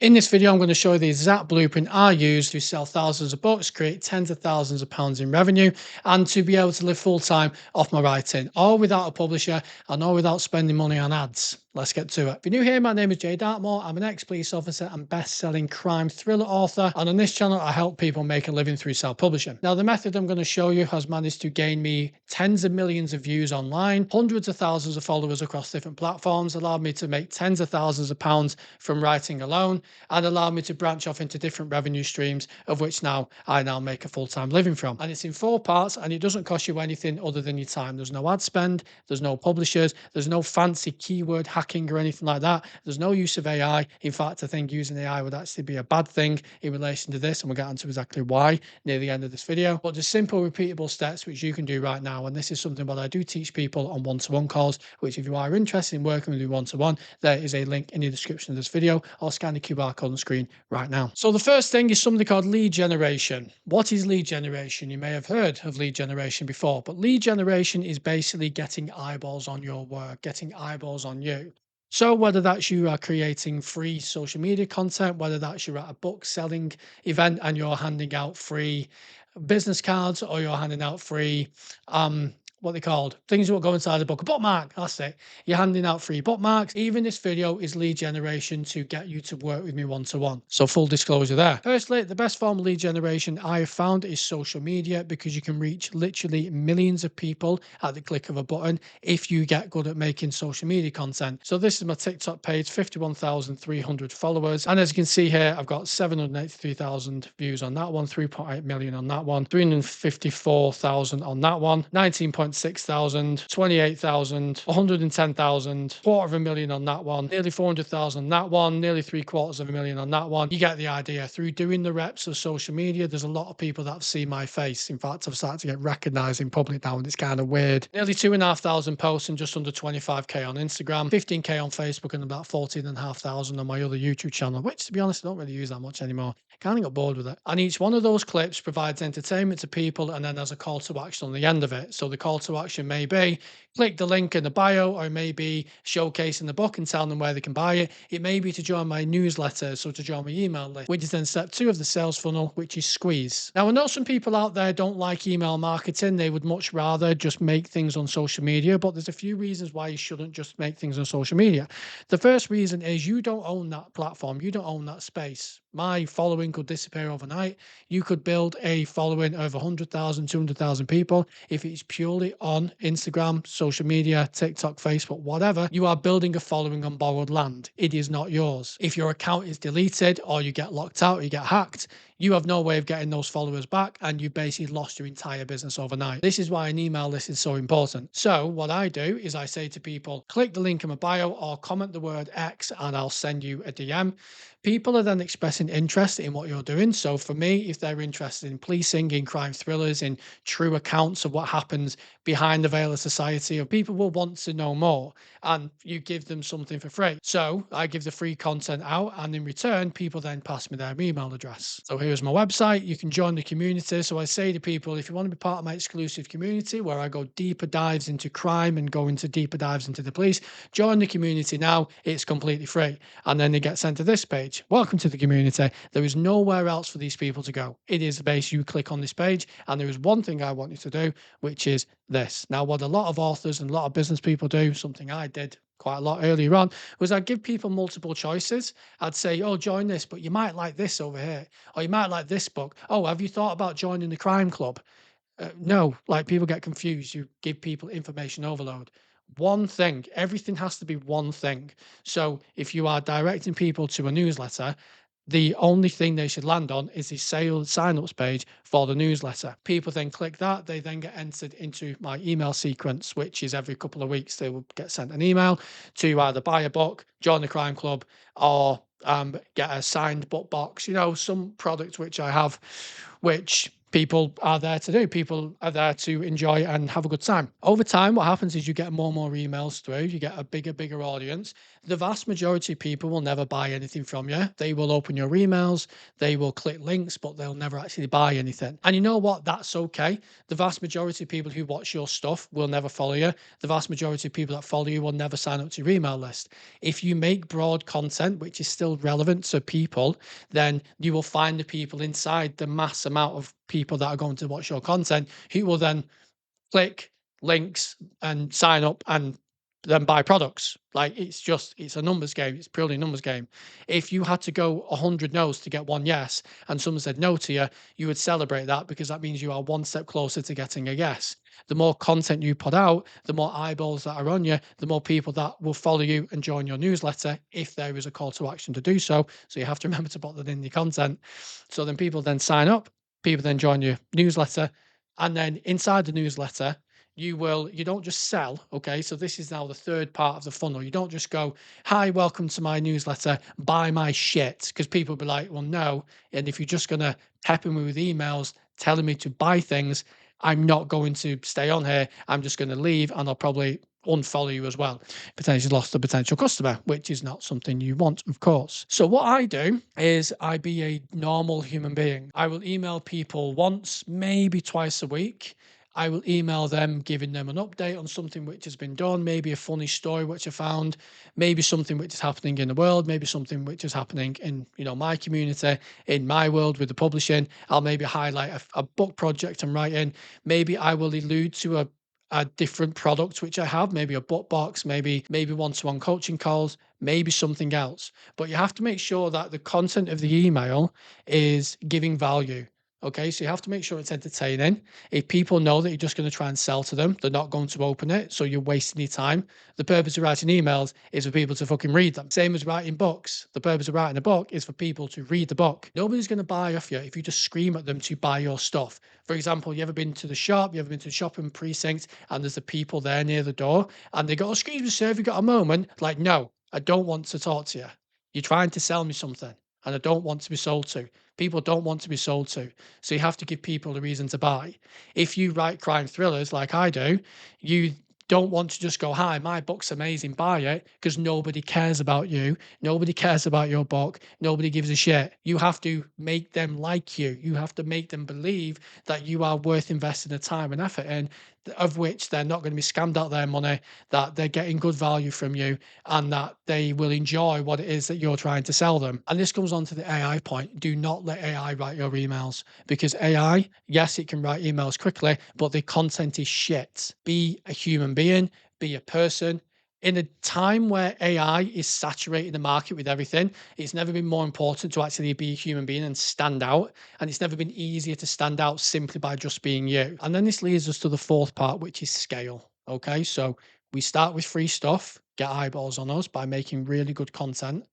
In this video, I'm going to show you the exact blueprint I use to sell thousands of books, create tens of thousands of pounds in revenue, and to be able to live full time off my writing, all without a publisher and all without spending money on ads. Let's get to it. If you're new here, my name is Jay Dartmoor. I'm an ex-police officer and best-selling crime thriller author. And on this channel, I help people make a living through self-publishing. Now, the method I'm going to show you has managed to gain me tens of millions of views online, hundreds of thousands of followers across different platforms, allowed me to make tens of thousands of pounds from writing alone, and allowed me to branch off into different revenue streams, of which I now make a full-time living from. And it's in 4 parts, and it doesn't cost you anything other than your time. There's no ad spend, there's no publishers, there's no fancy keyword hacking or anything like that. There's no use of AI. In fact, I think using AI would actually be a bad thing in relation to this, and we'll get into exactly why near the end of this video. But there's simple, repeatable steps which you can do right now, and this is something that I do teach people on one-to-one calls, which if you are interested in working with me one-to-one, there is a link in the description of this video, or scan the QR code on the screen right now. So the first thing is something called lead generation. What is lead generation? You may have heard of lead generation before, but lead generation is basically getting eyeballs on your work, getting eyeballs on you. So whether that's you are creating free social media content, whether that's you're at a book selling event and you're handing out free business cards, or you're handing out free what they called things that will go inside the book, a bookmark, that's it. You're handing out free bookmarks. Even this video is lead generation to get you to work with me one-to-one. So full disclosure there. Firstly, the best form of lead generation I have found is social media, because you can reach literally millions of people at the click of a button if you get good at making social media content. So this is my TikTok page, 51,300 followers. And as you can see here, I've got 783,000 views on that one, 3.8 million on that one, 354,000 on that one, 19,600, 28,000, 110,000, quarter of a million on that one, nearly 400,000 on that one, nearly 750,000 on that one. You get the idea. Through doing the reps of social media, there's a lot of people that have seen my face. In fact, I've started to get recognized in public now, and it's kind of weird. Nearly 2,500 posts and just under 25k on Instagram, 15k on Facebook, and about 14,500 on my other YouTube channel, which, to be honest, I don't really use that much anymore. Kind of got bored with it. And each one of those clips provides entertainment to people, and then there's a call to action on the end of it. So the call to action may be click the link in the bio, or maybe showcasing the book and telling them where they can buy it. It may be to join my newsletter, so to join my email list, which is then step 2 of the sales funnel, which is squeeze. Now, I know some people out there don't like email marketing. They would much rather just make things on social media, but there's a few reasons why you shouldn't just make things on social media. The first reason is you don't own that platform. You don't own that space. My following could disappear overnight. You could build a following of 100,000, 200,000 people. If it's purely on Instagram, social media, TikTok, Facebook, whatever, you are building a following on borrowed land. It is not yours. If your account is deleted, or you get locked out, or you get hacked, you have no way of getting those followers back, and you basically lost your entire business overnight. This is why an email list is so important. So what I do is I say to people, click the link in my bio or comment the word X and I'll send you a DM. People are then expressing interest in what you're doing. So for me, if they're interested in policing, in crime thrillers, in true accounts of what happens behind the veil of society, people will want to know more, and you give them something for free. So I give the free content out, and in return, people then pass me their email address. So here's my website. You can join the community. So I say to people, if you want to be part of my exclusive community where I go deeper dives into crime and go into deeper dives into the police, join the community now. It's completely free. And then they get sent to this page. Welcome to the community. There is nowhere else for these people to go. It is the base. You click on this page, and there is one thing I want you to do, which is this. Now, what a lot of authors and a lot of business people do, something I did quite a lot earlier on, was I'd give people multiple choices. I'd say, oh, join this, but you might like this over here, or you might like this book. Oh, have you thought about joining the crime club? No, like, people get confused. You give people information overload. One thing, everything has to be one thing. So if you are directing people to a newsletter, the only thing they should land on is the sales sign-ups page for the newsletter. People then click that. They then get entered into my email sequence, which is every couple of weeks they will get sent an email to either buy a book, join the crime club, or get a signed book box. Some product which I have, which people are there to do. People are there to enjoy and have a good time. Over time, what happens is you get more and more emails through. You get a bigger audience. The vast majority of people will never buy anything from you. They will open your emails, they will click links, but they'll never actually buy anything. And you know what? That's okay. The vast majority of people who watch your stuff will never follow you. The vast majority of people that follow you will never sign up to your email list. If you make broad content, which is still relevant to people, then you will find the people inside the mass amount of people that are going to watch your content who will then click links and sign up and then buy products. Like it's a numbers game. It's purely a numbers game. If you had to go 100 no's to get one yes, and someone said no to you, you would celebrate that because that means you are one step closer to getting a yes. The more content you put out, the more eyeballs that are on you, the more people that will follow you and join your newsletter if there is a call to action to do so. So you have to remember to put that in your content. So then people then sign up, people then join your newsletter, and then inside the newsletter, you don't just sell. Okay, so this is now the third part of the funnel. You don't just go, hi, welcome to my newsletter, buy my shit, because people will be like, well, no. And if you're just gonna pepper me with emails telling me to buy things, I'm not going to stay on here. I'm just going to leave, and I'll probably unfollow you as well. Potentially lost a potential customer, which is not something you want, of course. So what I do is I be a normal human being. I will email people once, maybe twice a week. I will email them, giving them an update on something which has been done, maybe a funny story which I found, maybe something which is happening in the world, maybe something which is happening in my community, in my world with the publishing. I'll maybe highlight a book project I'm writing. Maybe I will allude to a different product which I have, maybe a book box, maybe one-to-one coaching calls, maybe something else. But you have to make sure that the content of the email is giving value. Okay, so you have to make sure it's entertaining. If people know that you're just going to try and sell to them, they're not going to open it. So you're wasting your time. The purpose of writing emails is for people to fucking read them. Same as writing books. The purpose of writing a book is for people to read the book. Nobody's going to buy off you if you just scream at them to buy your stuff. For example, you ever been to the shop, you ever been to the shopping precinct, and there's the people there near the door, and they go, oh, excuse me, sir, have you got a moment? Like, no, I don't want to talk to you. You're trying to sell me something, and I don't want to be sold to. People don't want to be sold to. So you have to give people a reason to buy. If you write crime thrillers like I do, you don't want to just go, hi, my book's amazing, buy it, because nobody cares about you. Nobody cares about your book. Nobody gives a shit. You have to make them like you. You have to make them believe that you are worth investing the time and effort in, of which they're not going to be scammed out their money, that they're getting good value from you, and that they will enjoy what it is that you're trying to sell them. And this comes on to the AI point. Do not let AI write your emails, because AI, yes, it can write emails quickly, but the content is shit. Be a human being, be a person. In a time where AI is saturating the market with everything, it's never been more important to actually be a human being and stand out. And it's never been easier to stand out simply by just being you. And then this leads us to the fourth part, which is scale. Okay. So we start with free stuff, get eyeballs on us by making really good content.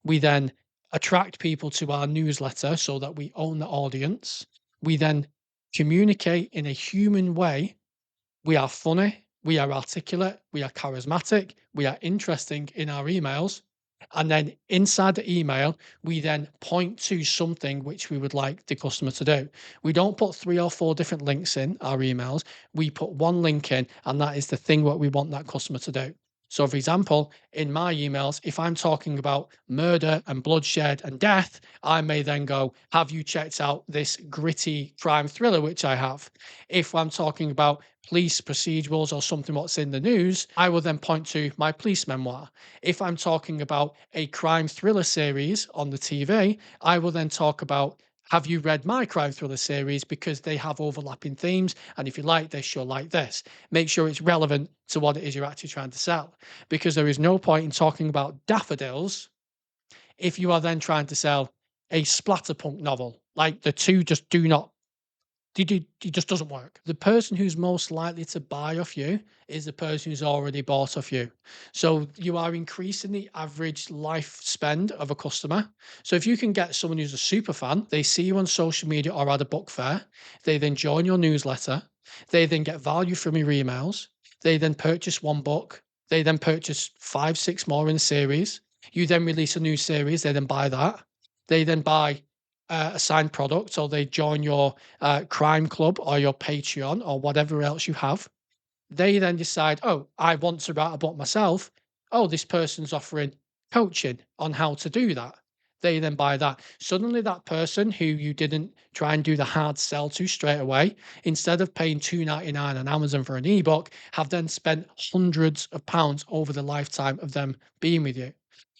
We then attract people to our newsletter so that we own the audience. We then communicate in a human way. We are funny, we are articulate, we are charismatic, we are interesting in our emails. And then inside the email, we then point to something which we would like the customer to do. We don't put 3 or 4 different links in our emails. We put one link in, and that is the thing what we want that customer to do. So, for example, in my emails, if I'm talking about murder and bloodshed and death, I may then go, have you checked out this gritty crime thriller, which I have? If I'm talking about police procedurals or something what's in the news, I will then point to my police memoir. If I'm talking about a crime thriller series on the TV, I will then talk about, have you read my crime thriller series, because they have overlapping themes, and if you like this, you'll like this. Make sure it's relevant to what it is you're actually trying to sell, because there is no point in talking about daffodils if you are then trying to sell a splatterpunk novel. Like, the two just do not, it just doesn't work. The person who's most likely to buy off you is the person who's already bought off you. So you are increasing the average life spend of a customer. So if you can get someone who's a super fan, they see you on social media or at a book fair, they then join your newsletter, they then get value from your emails, they then purchase one book, they then purchase 5, 6 more in the series. You then release a new series, they then buy that. They then buy a signed product, or they join your crime club or your Patreon or whatever else you have. They then decide, oh, I want to write a book myself. Oh, this person's offering coaching on how to do that. They then buy that. Suddenly, that person who you didn't try and do the hard sell to straight away, instead of paying 2.99 on Amazon for an ebook, have then spent hundreds of pounds over the lifetime of them being with you.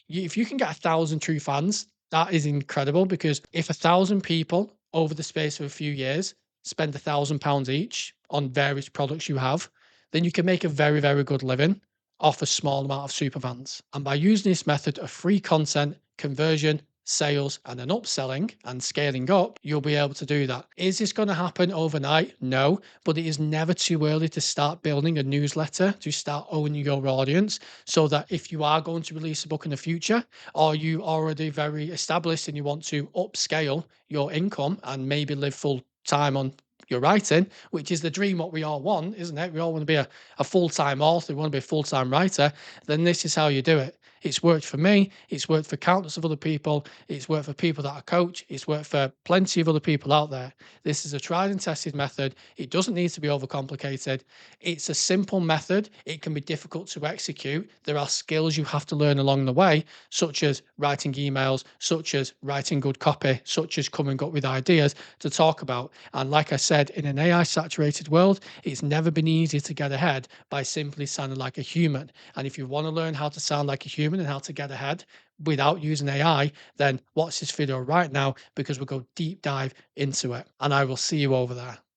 If you can get 1,000 true fans, that is incredible because if 1,000 people over the space of a few years spend £1,000 each on various products you have, then you can make a very, very good living off a small amount of super fans. And by using this method of free content, conversion, sales, and then upselling and scaling up, you'll be able to do that. Is this going to happen overnight? No, but it is never too early to start building a newsletter, to start owning your audience, so that if you are going to release a book in the future, or you already very established and you want to upscale your income and maybe live full time on your writing, which is the dream, what we all want, isn't it? We all want to be a full-time author, we want to be a full-time writer. Then this is how you do it. It's worked for me. It's worked for countless of other people. It's worked for people that I coach. It's worked for plenty of other people out there. This is a tried and tested method. It doesn't need to be overcomplicated. It's a simple method. It can be difficult to execute. There are skills you have to learn along the way, such as writing emails, such as writing good copy, such as coming up with ideas to talk about. And like I said, in an AI saturated world, it's never been easier to get ahead by simply sounding like a human. And if you want to learn how to sound like a human and how to get ahead without using AI, then watch this video right now because we'll go deep dive into it. And I will see you over there.